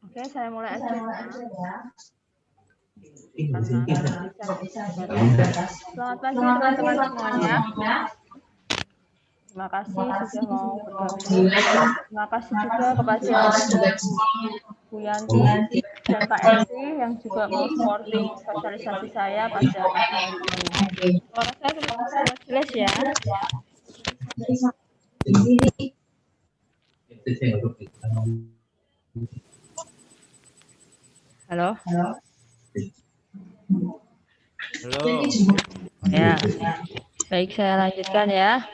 Oke, saya mulai aja ya. Selamat pagi teman-teman semuanya. Terima kasih sudah mau bergabung. Terima kasih juga kepada Bu Yanti dan Pak Esti yang juga mau supporting sosialisasi saya pada pagi hari ini. Suara saya jelas ya. Halo. Halo. Ya. Baik, saya lanjutkan ya.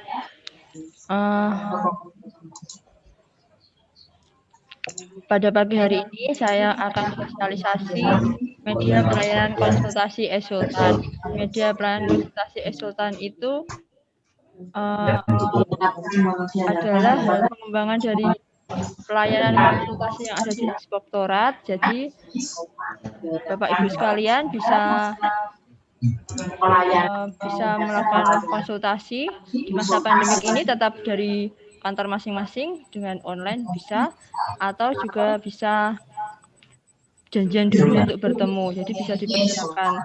Pada pagi hari ini saya akan sosialisasi media pelayanan konsultasi e-Sultan. Media pelayanan konsultasi e-Sultan itu adalah pengembangan dari pelayanan konsultasi yang ada di Inspektorat. Jadi Bapak Ibu sekalian bisa melakukan konsultasi di masa pandemik ini tetap dari kantor masing-masing dengan online bisa, atau juga bisa janjian dulu untuk bertemu. Jadi bisa dipersiapkan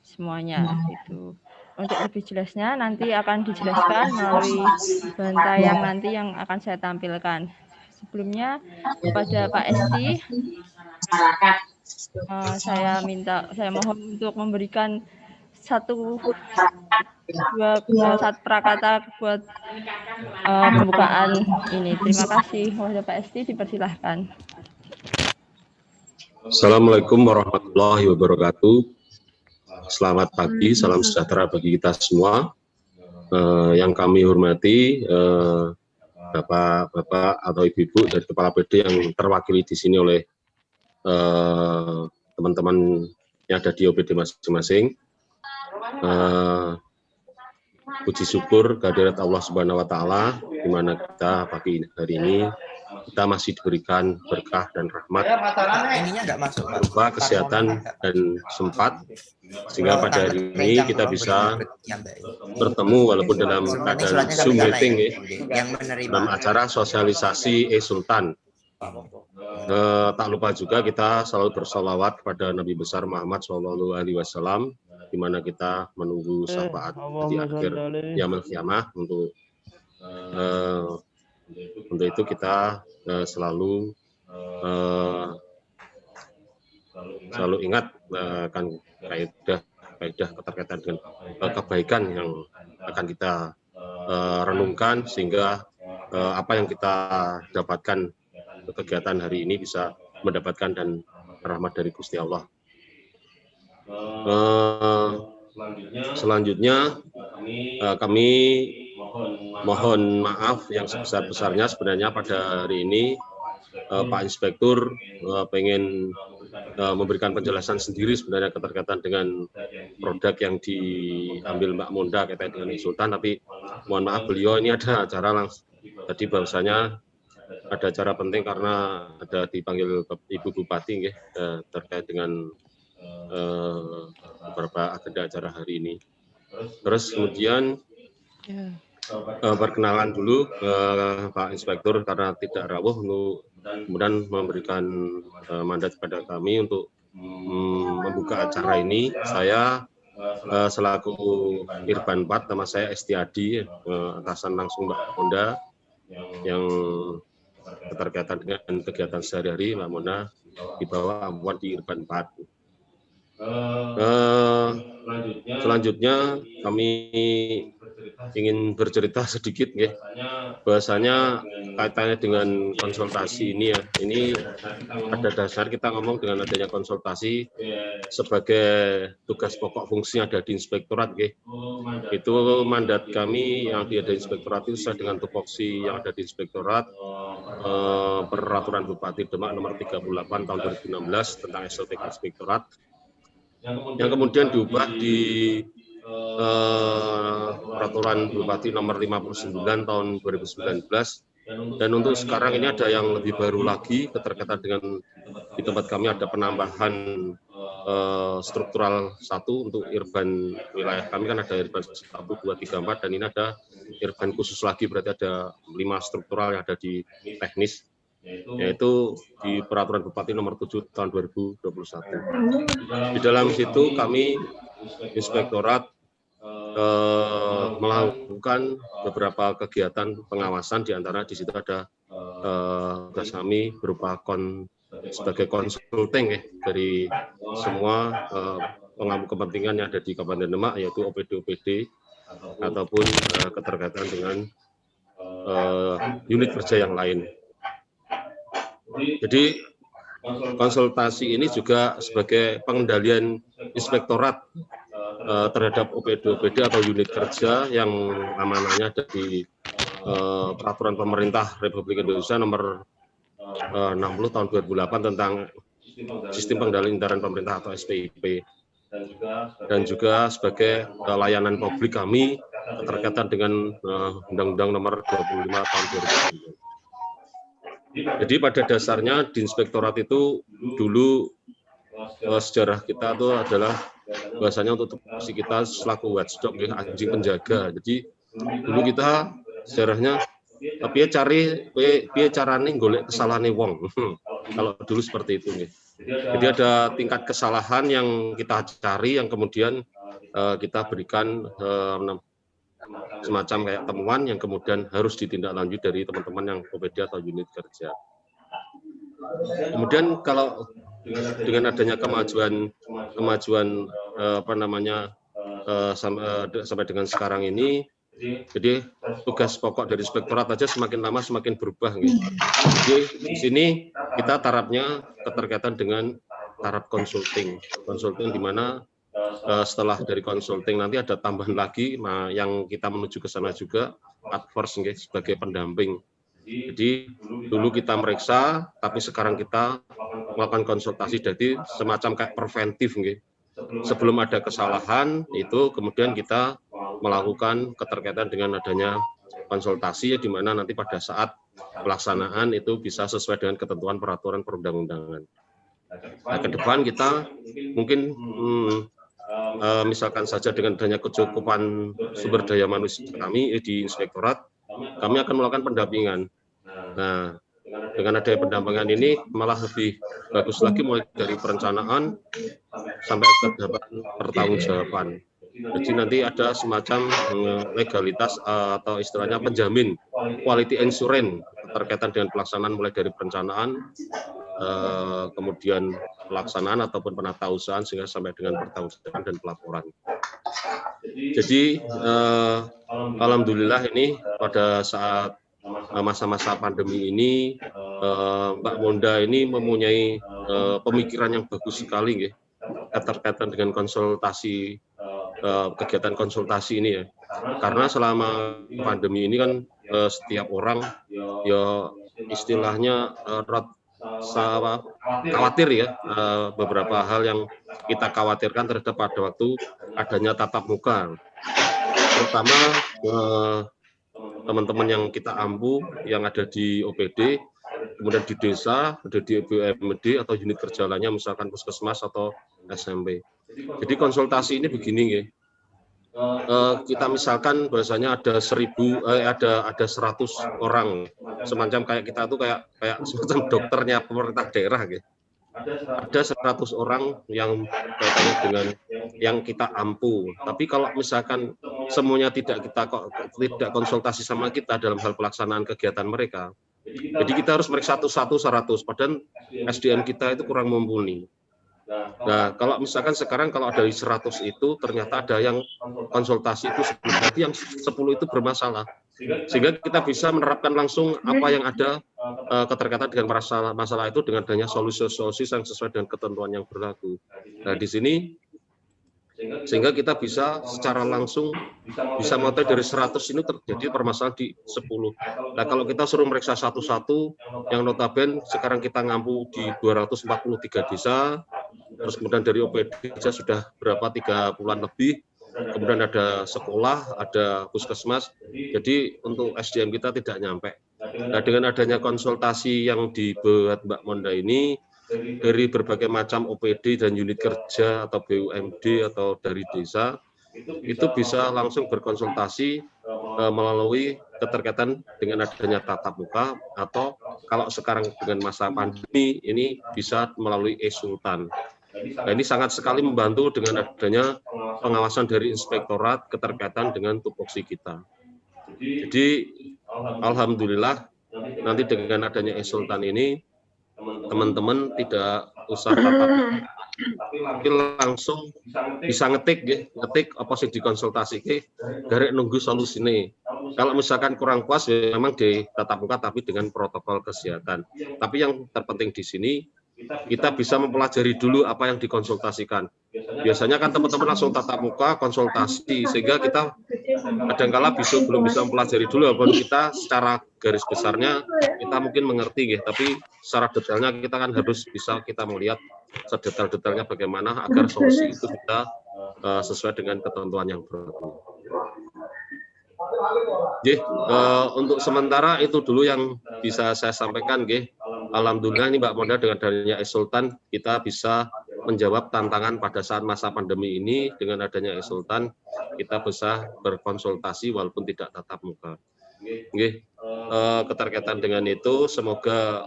semuanya itu. Untuk lebih jelasnya nanti akan dijelaskan melalui bahan tayang nanti yang akan saya tampilkan. Sebelumnya kepada Pak Esti, saya mohon untuk memberikan satu prakata buat pembukaan ini. Terima kasih. Kepada Pak Esti dipersilahkan. Assalamualaikum warahmatullahi wabarakatuh. Selamat pagi, salam sejahtera bagi kita semua. Yang kami hormati Bapak-bapak atau Ibu-ibu dari Kepala PD yang terwakili di sini oleh teman-teman yang ada di OPD masing-masing. Puji syukur kehadirat Allah Subhanahu wa Ta'ala, di mana kita pagi hari ini kita masih diberikan berkah dan rahmat berupa kesehatan dan sempat, sehingga pada hari ini kita bisa bertemu walaupun dalam keadaan Zoom meeting dalam acara sosialisasi e-Sultan. Tak lupa juga kita selalu bersalawat kepada Nabi besar Muhammad SAW, di mana kita menunggu syafaat di akhir yaumul qiyamah. Untuk itu kita selalu ingat akan kaidah keterkaitan dengan kebaikan yang akan kita renungkan, sehingga apa yang kita dapatkan kegiatan hari ini bisa mendapatkan dan rahmat dari Gusti Allah. Selanjutnya kami mohon maaf yang sebesar-besarnya sebenarnya pada hari ini Pak Inspektur pengen memberikan penjelasan sendiri sebenarnya keterkaitan dengan produk yang diambil Mbak Monda kaitan dengan e-Sultan, tapi mohon maaf beliau ini ada acara langsung tadi, bahwasanya ada acara penting karena ada dipanggil Ibu Bupati terkait dengan beberapa agenda acara hari ini. Terus kemudian perkenalan dulu Pak Inspektur karena tidak rawuh, untuk kemudian memberikan mandat kepada kami untuk membuka acara ini. Saya selaku Irban 4, nama saya Estiadi, atasan langsung Mbak Monda yang keterkaitan dengan kegiatan sehari-hari Mbak Mona di bawah amuan di Irban 4. Selanjutnya kami ingin bercerita sedikit, bahwasanya kaitannya dengan konsultasi ini ya. Ini pada dasar kita ngomong dengan adanya konsultasi sebagai tugas pokok fungsi yang ada di Inspektorat. Itu mandat kami yang ada di Inspektorat itu sesuai dengan tupoksi yang ada di Inspektorat, Peraturan Bupati Demak nomor 38 tahun 2016 tentang SLTK Inspektorat, yang kemudian diubah di Peraturan Bupati nomor 59 tahun 2019. Dan untuk sekarang ini ada yang lebih baru lagi keterkaitan dengan di tempat kami ada penambahan struktural 1 untuk Irban wilayah kami, kan ada Irban 1, 2, 3, 4, dan ini ada Irfan khusus lagi, berarti ada 5 struktural yang ada di teknis, yaitu di Peraturan Bupati Nomor 7 Tahun 2021. Di dalam situ kami Inspektorat melakukan beberapa kegiatan pengawasan, di antara di situ ada tugas kami berupa sebagai konsulting dari semua pengampu kepentingan yang ada di Kabupaten Demak, yaitu OPD ataupun keterkaitan dengan unit kerja yang lain. Jadi konsultasi ini juga sebagai pengendalian inspektorat terhadap OPD atau unit kerja yang amanahnya ada di Peraturan Pemerintah Republik Indonesia Nomor 60 Tahun 2008 tentang Sistem Pengendalian Intern Pemerintah atau SPIP, dan juga sebagai layanan publik kami terkaitan dengan Undang-Undang Nomor 25 Tahun 2009. Jadi pada dasarnya di inspektorat itu dulu sejarah kita itu adalah bahasanya untuk tupoksi kita selaku watchdog, anjing penjaga. Jadi dulu kita sejarahnya piye carane golek kesalahane wong. Kalau dulu seperti itu nih. Jadi ada tingkat kesalahan yang kita cari, yang kemudian kita berikan semacam kayak temuan yang kemudian harus ditindaklanjuti dari teman-teman yang OPD atau unit kerja. Kemudian kalau dengan adanya kemajuan sampai dengan sekarang ini, jadi tugas pokok dari inspektorat aja semakin lama semakin berubah. Gitu. Jadi di sini kita tarafnya keterkaitan dengan taraf konsulting di mana setelah dari konsulting nanti ada tambahan lagi, yang kita menuju ke sana juga adverse sebagai pendamping. Jadi dulu kita meriksa, tapi sekarang kita melakukan konsultasi, jadi semacam kayak preventif. Sebelum ada kesalahan itu kemudian kita melakukan keterkaitan dengan adanya konsultasi, di mana nanti pada saat pelaksanaan itu bisa sesuai dengan ketentuan peraturan perundang-undangan. Nah, ke depan kita mungkin misalkan saja dengan adanya kecukupan sumber daya manusia kami di inspektorat, kami akan melakukan pendampingan. Nah, dengan adanya pendampingan ini malah lebih bagus lagi, mulai dari perencanaan sampai ke pertanggungjawaban. Jadi nanti ada semacam legalitas atau istilahnya penjamin quality insurance terkaitan dengan pelaksanaan, mulai dari perencanaan, kemudian pelaksanaan ataupun penatausahaan sehingga sampai dengan pertanggungjawaban dan pelaporan. Jadi alhamdulillah ini pada saat masa-masa pandemi ini Mbak Monda ini mempunyai pemikiran yang bagus sekali terkaitan dengan konsultasi, kegiatan konsultasi ini ya. Karena selama pandemi ini kan setiap orang ya istilahnya khawatir ya, beberapa hal yang kita khawatirkan terhadap pada waktu adanya tatap muka, terutama teman-teman yang kita ampu yang ada di OPD, kemudian di desa, ada di BUMD atau unit kerja lainnya, misalkan puskesmas atau SMP. Jadi konsultasi ini begini ya. Kita misalkan bahasanya ada 100 orang, semacam kayak kita tuh kayak semacam dokternya pemerintah daerah gitu. Ada 100 orang yang kaitannya dengan yang kita ampu. Tapi kalau misalkan semuanya tidak konsultasi sama kita dalam hal pelaksanaan kegiatan mereka, jadi kita harus meriksa satu-satu 100, padahal SDM kita itu kurang mumpuni. Nah, kalau misalkan sekarang kalau dari 100 itu ternyata ada yang konsultasi itu berarti yang 10 itu bermasalah. Sehingga kita bisa menerapkan langsung apa yang ada keterkaitan dengan masalah itu dengan adanya solusi-solusi yang sesuai dengan ketentuan yang berlaku. Nah, di sini sehingga kita bisa secara langsung bisa mulai dari 100 ini terjadi permasalahan di 10. Nah, kalau kita suruh meriksa satu-satu, yang notabene sekarang kita ngampu di 243 desa, terus kemudian dari OPD saja sudah berapa 30-an lebih, kemudian ada sekolah, ada puskesmas, jadi untuk SDM kita tidak nyampe. Nah, dengan adanya konsultasi yang dibuat Mbak Monda ini, dari berbagai macam OPD dan unit kerja atau BUMD atau dari desa, itu bisa langsung berkonsultasi melalui keterkaitan dengan adanya tatap muka, atau kalau sekarang dengan masa pandemi ini bisa melalui e-Sultan. Nah, ini sangat sekali membantu dengan adanya pengawasan dari inspektorat keterkaitan dengan tupoksi kita. Jadi alhamdulillah nanti dengan adanya e-Sultan ini teman-teman tidak usah tatap, tapi langsung bisa ngetik apa sih dikonsultasi dari nunggu solusi ini. Kalau misalkan kurang puas, ya memang di tatap muka tapi dengan protokol kesehatan. Tapi yang terpenting di sini kita bisa mempelajari dulu apa yang dikonsultasikan. Biasanya kan teman-teman langsung tatap muka konsultasi, sehingga kita kadangkala belum bisa mempelajari dulu, walaupun kita secara garis besarnya kita mungkin mengerti, tapi secara detailnya kita kan harus bisa kita melihat sedetail-detailnya bagaimana agar solusi itu bisa sesuai dengan ketentuan yang berlaku. Untuk sementara itu dulu yang bisa saya sampaikan. Alhamdulillah ini Mbak Moda dengan adanya e-Sultan kita bisa menjawab tantangan pada saat masa pandemi ini. Dengan adanya e-Sultan kita bisa berkonsultasi walaupun tidak tatap muka. Keterkaitan dengan itu, semoga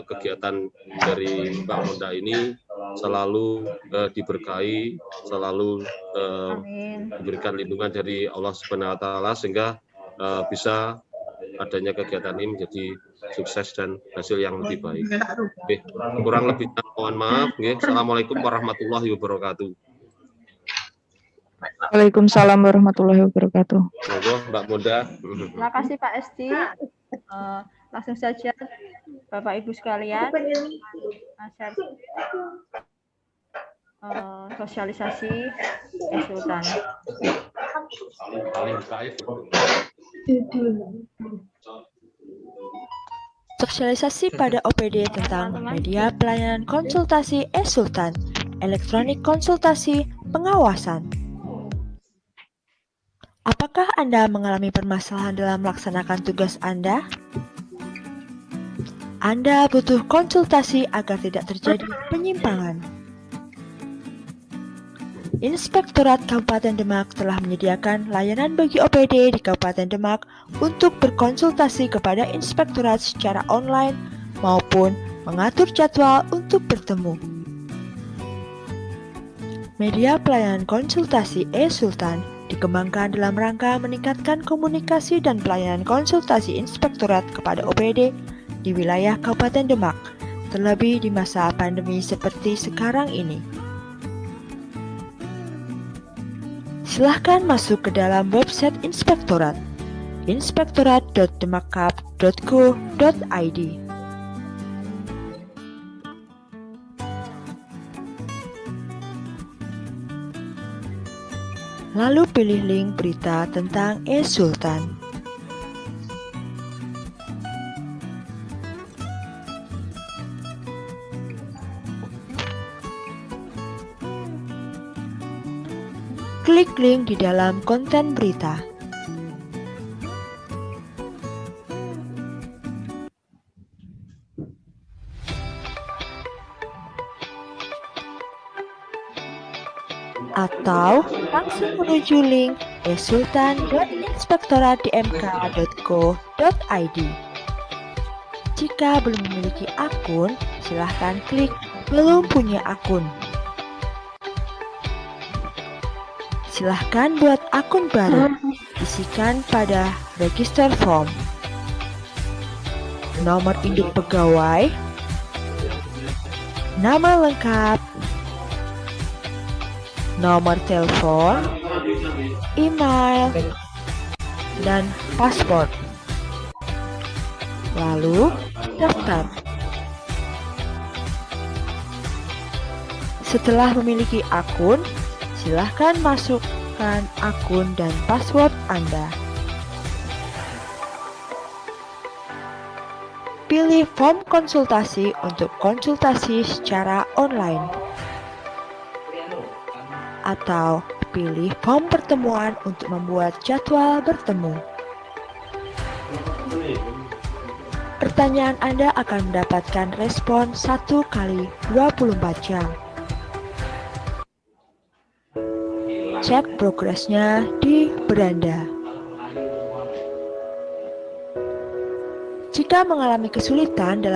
kegiatan dari Mbak Moda ini selalu diberkahi, selalu diberikan lindungan dari Allah Subhanahu Wa Taala, sehingga bisa adanya kegiatan ini menjadi sukses dan hasil yang lebih baik. Kurang lebihnya mohon maaf. Assalamualaikum warahmatullahi wabarakatuh. Waalaikumsalam warahmatullahi wabarakatuh. Monggo Mbak Moda. Terima kasih Pak Esti. Langsung saja Bapak Ibu sekalian, sosialisasi e-Sultan. Sosialisasi pada OPD tentang media pelayanan konsultasi e-Sultan, elektronik konsultasi, pengawasan. Apakah Anda mengalami permasalahan dalam melaksanakan tugas Anda? Anda butuh konsultasi agar tidak terjadi penyimpangan. Inspektorat Kabupaten Demak telah menyediakan layanan bagi OPD di Kabupaten Demak untuk berkonsultasi kepada inspektorat secara online maupun mengatur jadwal untuk bertemu. Media pelayanan konsultasi e-Sultan dikembangkan dalam rangka meningkatkan komunikasi dan pelayanan konsultasi inspektorat kepada OPD di wilayah Kabupaten Demak, terlebih di masa pandemi seperti sekarang ini. Silahkan masuk ke dalam website inspektorat, inspektorat.demakkap.go.id. Lalu pilih link berita tentang e-Sultan. Klik link di dalam konten berita. Atau langsung menuju link e-sultan.inspektorat.dmk.go.id. Jika belum memiliki akun, silahkan klik belum punya akun. Silahkan buat akun baru, isikan pada register form. Nomor induk pegawai, nama lengkap, nomor telepon, email, dan paspor. Lalu, daftar. Setelah memiliki akun, silahkan masukkan akun dan password Anda. Pilih form konsultasi untuk konsultasi secara online. Atau pilih form pertemuan untuk membuat jadwal bertemu. Pertanyaan Anda akan mendapatkan respon 1 kali 24 jam. cek progresnya di beranda. Jika mengalami kesulitan dalam